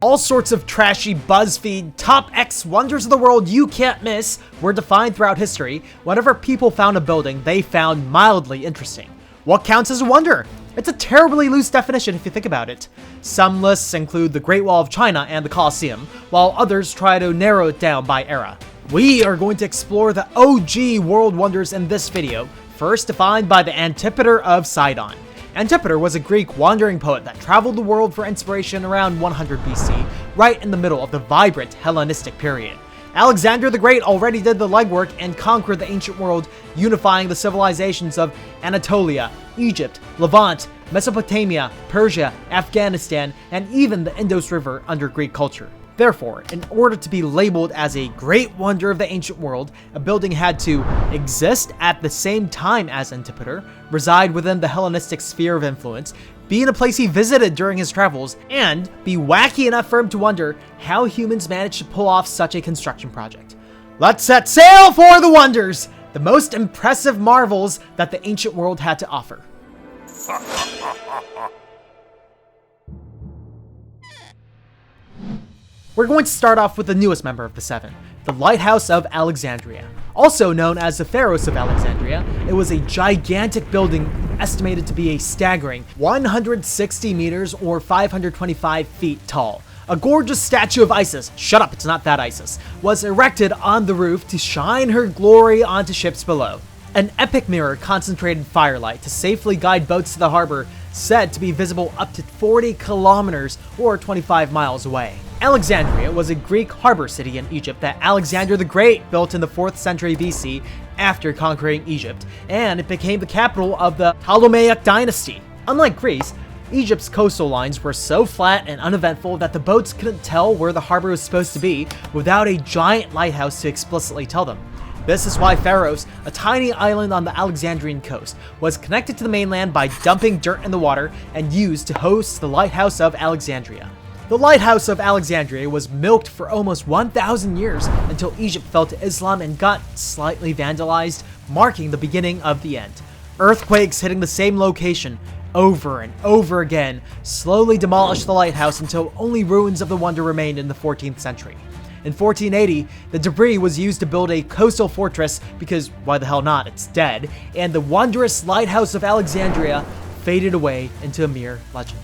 All sorts of trashy BuzzFeed top X wonders of the world you can't miss were defined throughout history. Whenever people found a building they found mildly interesting. What counts as a wonder? It's a terribly loose definition if you think about it. Some lists include the Great Wall of China and the Colosseum, while others try to narrow it down by era. We are going to explore the OG world wonders in this video, first defined by the Antipater of Sidon. Antipater was a Greek wandering poet that traveled the world for inspiration around 100 BC, right in the middle of the vibrant Hellenistic period. Alexander the Great already did the legwork and conquered the ancient world, unifying the civilizations of Anatolia, Egypt, Levant, Mesopotamia, Persia, Afghanistan, and even the Indus River under Greek culture. Therefore, in order to be labeled as a great wonder of the ancient world, a building had to exist at the same time as Antipater, reside within the Hellenistic sphere of influence, be in a place he visited during his travels, and be wacky enough for him to wonder how humans managed to pull off such a construction project. Let's set sail for the wonders! The most impressive marvels that the ancient world had to offer. We're going to start off with the newest member of the seven, the Lighthouse of Alexandria. Also known as the Pharos of Alexandria, it was a gigantic building estimated to be a staggering 160 meters or 525 feet tall. A gorgeous statue of Isis, shut up, it's not that Isis, was erected on the roof to shine her glory onto ships below. An epic mirror concentrated firelight to safely guide boats to the harbor, said to be visible up to 40 kilometers or 25 miles away. Alexandria was a Greek harbor city in Egypt that Alexander the Great built in the 4th century BC after conquering Egypt, and it became the capital of the Ptolemaic dynasty. Unlike Greece, Egypt's coastal lines were so flat and uneventful that the boats couldn't tell where the harbor was supposed to be without a giant lighthouse to explicitly tell them. This is why Pharos, a tiny island on the Alexandrian coast, was connected to the mainland by dumping dirt in the water and used to host the Lighthouse of Alexandria. The Lighthouse of Alexandria was milked for almost 1,000 years until Egypt fell to Islam and got slightly vandalized, marking the beginning of the end. Earthquakes hitting the same location over and over again slowly demolished the lighthouse until only ruins of the wonder remained in the 14th century. In 1480, the debris was used to build a coastal fortress because why the hell not, it's dead, and the wondrous Lighthouse of Alexandria faded away into a mere legend.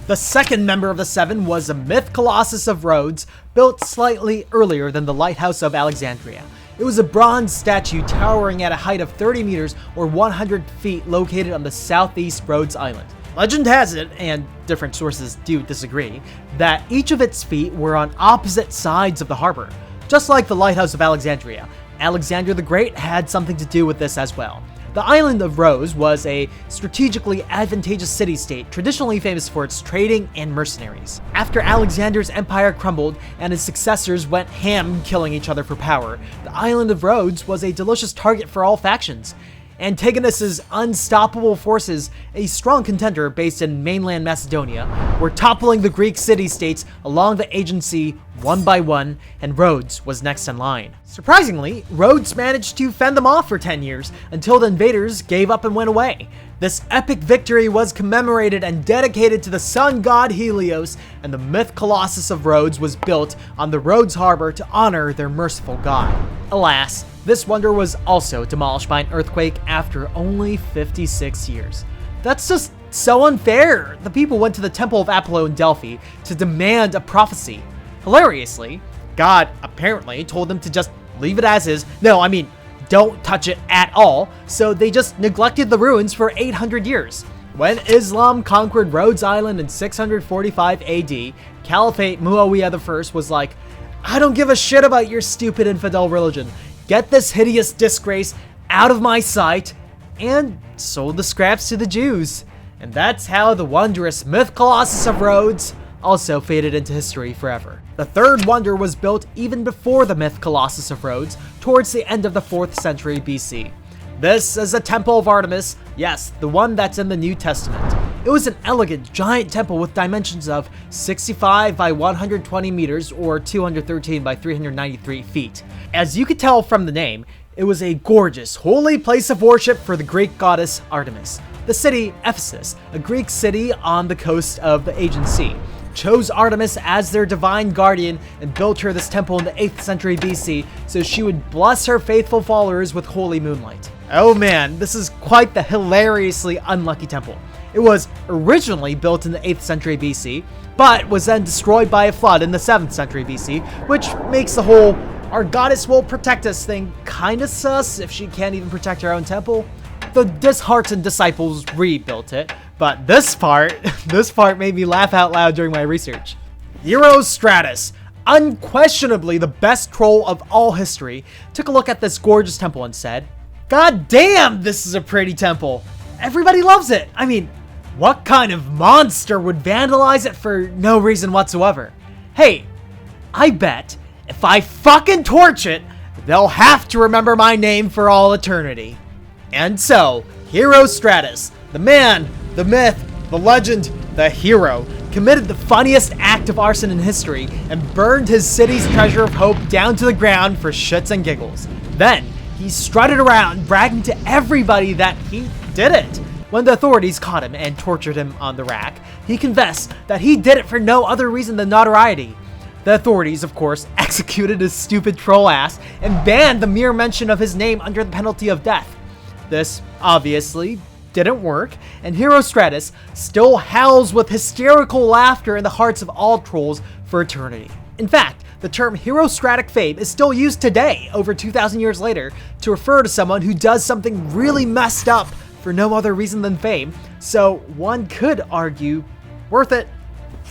The second member of the seven was the myth Colossus of Rhodes, built slightly earlier than the Lighthouse of Alexandria. It was a bronze statue towering at a height of 30 meters or 100 feet located on the southeast Rhodes Island. Legend has it, and different sources do disagree, that each of its feet were on opposite sides of the harbor. Just like the Lighthouse of Alexandria, Alexander the Great had something to do with this as well. The island of Rhodes was a strategically advantageous city-state, traditionally famous for its trading and mercenaries. After Alexander's empire crumbled and his successors went ham killing each other for power, the island of Rhodes was a delicious target for all factions. Antigonus's unstoppable forces, a strong contender based in mainland Macedonia, were toppling the Greek city-states along the Aegean Sea one by one, and Rhodes was next in line. Surprisingly, Rhodes managed to fend them off for 10 years until the invaders gave up and went away. This epic victory was commemorated and dedicated to the sun god Helios, and the myth Colossus of Rhodes was built on the Rhodes harbor to honor their merciful god. Alas, this wonder was also demolished by an earthquake after only 56 years. That's just so unfair. The people went to the Temple of Apollo in Delphi to demand a prophecy. Hilariously, God apparently told them to just leave it as is. No, I mean, don't touch it at all. So they just neglected the ruins for 800 years. When Islam conquered Rhodes Island in 645 AD, Caliphate Muawiyah I was like, I don't give a shit about your stupid infidel religion. Get this hideous disgrace out of my sight, and sold the scraps to the Jews. And that's how the wondrous myth Colossus of Rhodes also faded into history forever. The third wonder was built even before the myth Colossus of Rhodes, towards the end of the 4th century BC. This is the Temple of Artemis, yes, the one that's in the New Testament. It was an elegant, giant temple with dimensions of 65 by 120 meters or 213 by 393 feet. As you could tell from the name, it was a gorgeous, holy place of worship for the Greek goddess Artemis. The city, Ephesus, a Greek city on the coast of the Aegean Sea. chose Artemis as their divine guardian and built her this temple in the 8th century BC so she would bless her faithful followers with holy moonlight. Oh man, this is quite the hilariously unlucky temple. It was originally built in the 8th century BC, but was then destroyed by a flood in the 7th century BC, which makes the whole "our goddess will protect us" thing kinda sus if she can't even protect her own temple. The disheartened disciples rebuilt it, but this part made me laugh out loud during my research. Herostratus, unquestionably the best troll of all history, took a look at this gorgeous temple and said, "God damn, this is a pretty temple. Everybody loves it. I mean, what kind of monster would vandalize it for no reason whatsoever? Hey, I bet if I fucking torch it, they'll have to remember my name for all eternity." And so, Herostratus, the man, the myth, the legend, the hero, committed the funniest act of arson in history and burned his city's treasure of hope down to the ground for shits and giggles. Then, he strutted around bragging to everybody that he did it. When the authorities caught him and tortured him on the rack, he confessed that he did it for no other reason than notoriety. The authorities, of course, executed his stupid troll ass and banned the mere mention of his name under the penalty of death. This, obviously, didn't work, and Herostratus still howls with hysterical laughter in the hearts of all trolls for eternity. In fact, the term Herostratic fame is still used today, over 2,000 years later, to refer to someone who does something really messed up for no other reason than fame, so one could argue, worth it.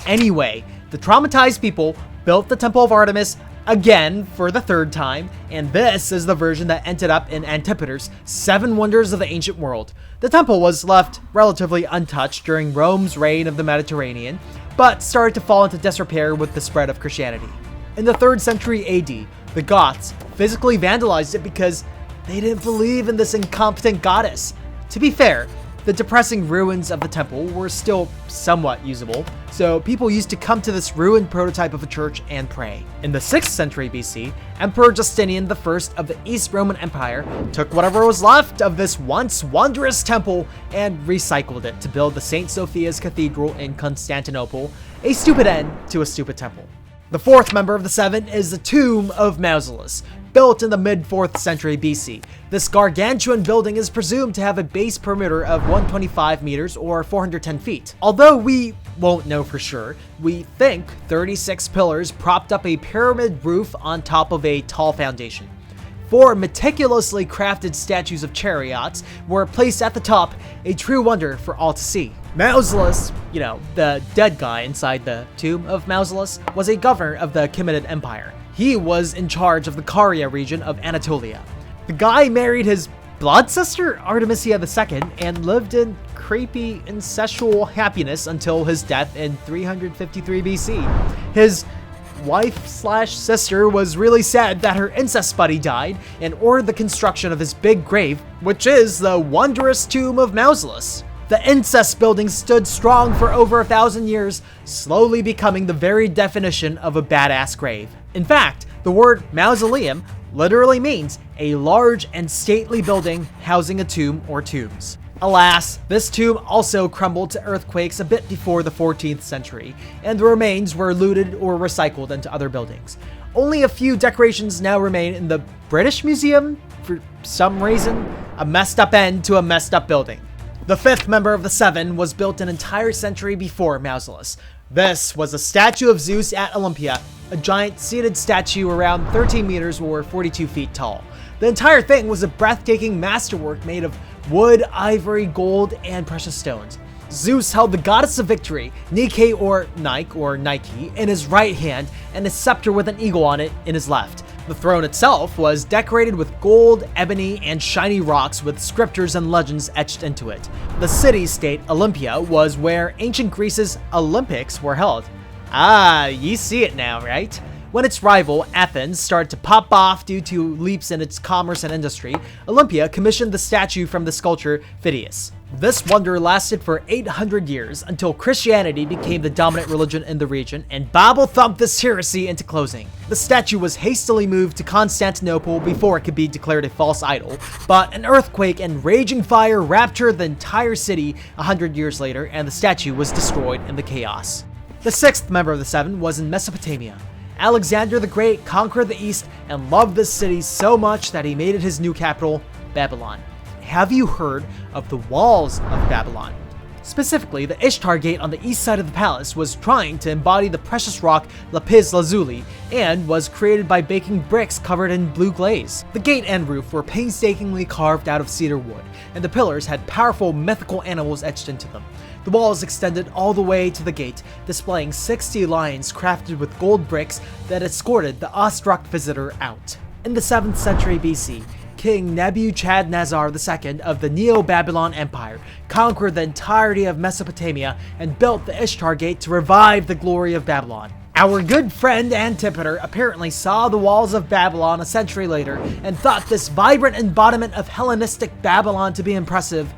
Anyway, the traumatized people built the Temple of Artemis again for the 3rd time, and this is the version that ended up in Antipater's 7 Wonders of the Ancient World. The temple was left relatively untouched during Rome's reign of the Mediterranean, but started to fall into disrepair with the spread of Christianity. In the 3rd century AD, the Goths physically vandalized it because they didn't believe in this incompetent goddess. To be fair, the depressing ruins of the temple were still somewhat usable, so people used to come to this ruined prototype of a church and pray. In the 6th century BC, Emperor Justinian I of the East Roman Empire took whatever was left of this once wondrous temple and recycled it to build the St. Sophia's Cathedral in Constantinople, a stupid end to a stupid temple. The 4th member of the 7 is the Tomb of Mausoleum, built in the mid-4th century BC. This gargantuan building is presumed to have a base perimeter of 125 meters or 410 feet. Although we won't know for sure, we think 36 pillars propped up a pyramid roof on top of a tall foundation. 4 meticulously crafted statues of chariots were placed at the top, a true wonder for all to see. Mausolus, the dead guy inside the Tomb of Mausolus, was a governor of the Achaemenid Empire. He was in charge of the Caria region of Anatolia. The guy married his blood sister, Artemisia II, and lived in creepy incestual happiness until his death in 353 BC. His wife/sister was really sad that her incest buddy died and ordered the construction of his big grave, which is the wondrous Tomb of Mausolus. The incest building stood strong for over 1,000 years, slowly becoming the very definition of a badass grave. In fact, the word mausoleum literally means a large and stately building housing a tomb or tombs. Alas, this tomb also crumbled to earthquakes a bit before the 14th century, and the remains were looted or recycled into other buildings. Only a few decorations now remain in the British Museum, for some reason, a messed up end to a messed up building. The 5th member of the 7 was built an entire century before Mausolus. This was a statue of Zeus at Olympia, a giant seated statue around 13 meters or 42 feet tall. The entire thing was a breathtaking masterwork made of wood, ivory, gold, and precious stones. Zeus held the goddess of victory, Nike, in his right hand, and a scepter with an eagle on it in his left. The throne itself was decorated with gold, ebony, and shiny rocks with scriptures and legends etched into it. The city-state Olympia was where ancient Greece's Olympics were held. Ah, you see it now, right? When its rival, Athens, started to pop off due to leaps in its commerce and industry, Olympia commissioned the statue from the sculptor Phidias. This wonder lasted for 800 years until Christianity became the dominant religion in the region and Bible thumped this heresy into closing. The statue was hastily moved to Constantinople before it could be declared a false idol, but an earthquake and raging fire raptured the entire city 100 years later and the statue was destroyed in the chaos. The sixth member of the seven was in Mesopotamia. Alexander the Great conquered the east and loved this city so much that he made it his new capital, Babylon. Have you heard of the walls of Babylon? Specifically, the Ishtar Gate on the east side of the palace was trying to embody the precious rock lapis lazuli and was created by baking bricks covered in blue glaze. The gate and roof were painstakingly carved out of cedar wood, and the pillars had powerful mythical animals etched into them. The walls extended all the way to the gate, displaying 60 lions crafted with gold bricks that escorted the awestruck visitor out. In the 7th century BC, King Nebuchadnezzar II of the Neo-Babylon Empire conquered the entirety of Mesopotamia and built the Ishtar Gate to revive the glory of Babylon. Our good friend Antipater apparently saw the walls of Babylon a century later and thought this vibrant embodiment of Hellenistic Babylon to be impressive,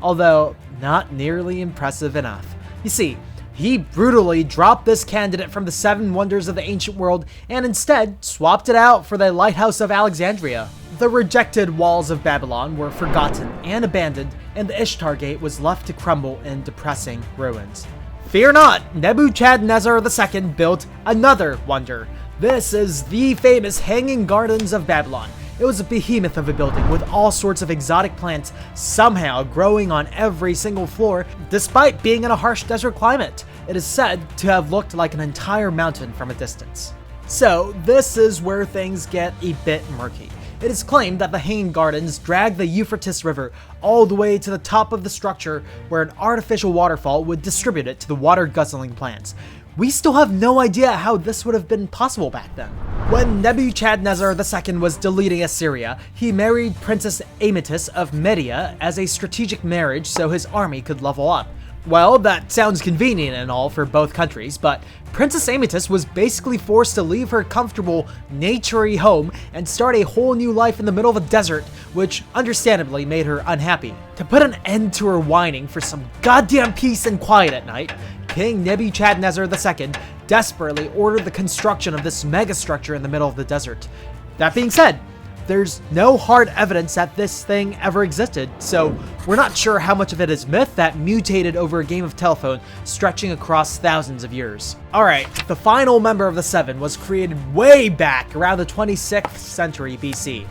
although not nearly impressive enough. You see, he brutally dropped this candidate from the 7 wonders of the ancient world and instead swapped it out for the Lighthouse of Alexandria. The rejected walls of Babylon were forgotten and abandoned, and the Ishtar Gate was left to crumble in depressing ruins. Fear not, Nebuchadnezzar II built another wonder. This is the famous Hanging Gardens of Babylon. It was a behemoth of a building with all sorts of exotic plants somehow growing on every single floor, despite being in a harsh desert climate. It is said to have looked like an entire mountain from a distance. So, this is where things get a bit murky. It is claimed that the Hanging Gardens dragged the Euphrates River all the way to the top of the structure where an artificial waterfall would distribute it to the water-guzzling plants. We still have no idea how this would have been possible back then. When Nebuchadnezzar II was deleting Assyria, he married Princess Amytis of Media as a strategic marriage so his army could level up. Well, that sounds convenient and all for both countries, but Princess Amytis was basically forced to leave her comfortable, naturey home and start a whole new life in the middle of a desert, which understandably made her unhappy. To put an end to her whining for some goddamn peace and quiet at night, King Nebuchadnezzar II desperately ordered the construction of this megastructure in the middle of the desert. That being said, there's no hard evidence that this thing ever existed, so we're not sure how much of it is myth that mutated over a game of telephone stretching across thousands of years. Alright, the final member of the 7 was created way back around the 26th century BC.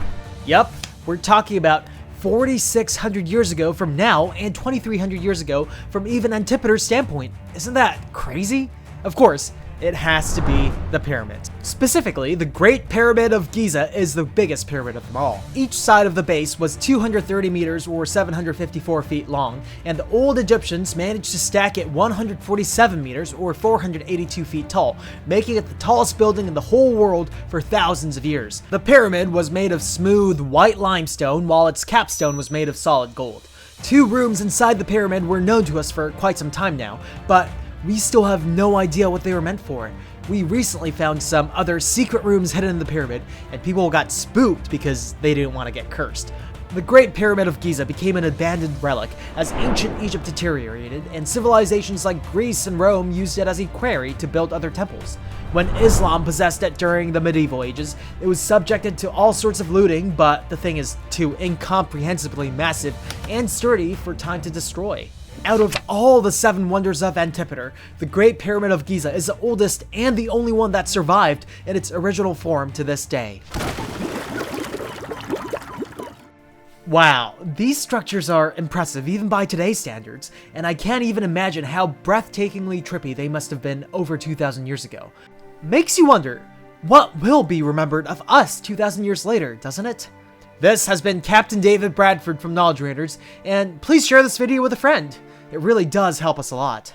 Yup, we're talking about 4,600 years ago from now and 2,300 years ago from even Antipater's standpoint. Isn't that crazy? Of course, it has to be the pyramids. Specifically, the Great Pyramid of Giza is the biggest pyramid of them all. Each side of the base was 230 meters or 754 feet long, and the old Egyptians managed to stack it 147 meters or 482 feet tall, making it the tallest building in the whole world for thousands of years. The pyramid was made of smooth white limestone, while its capstone was made of solid gold. 2 rooms inside the pyramid were known to us for quite some time now, but we still have no idea what they were meant for. We recently found some other secret rooms hidden in the pyramid, and people got spooked because they didn't want to get cursed. The Great Pyramid of Giza became an abandoned relic as ancient Egypt deteriorated, and civilizations like Greece and Rome used it as a quarry to build other temples. When Islam possessed it during the medieval ages, it was subjected to all sorts of looting, but the thing is too incomprehensibly massive and sturdy for time to destroy. Out of all the 7 wonders of Antipater, the Great Pyramid of Giza is the oldest and the only one that survived in its original form to this day. Wow, these structures are impressive even by today's standards, and I can't even imagine how breathtakingly trippy they must have been over 2,000 years ago. Makes you wonder, what will be remembered of us 2,000 years later, doesn't it? This has been Captain David Bradford from Knowledge Raiders, and please share this video with a friend. It really does help us a lot.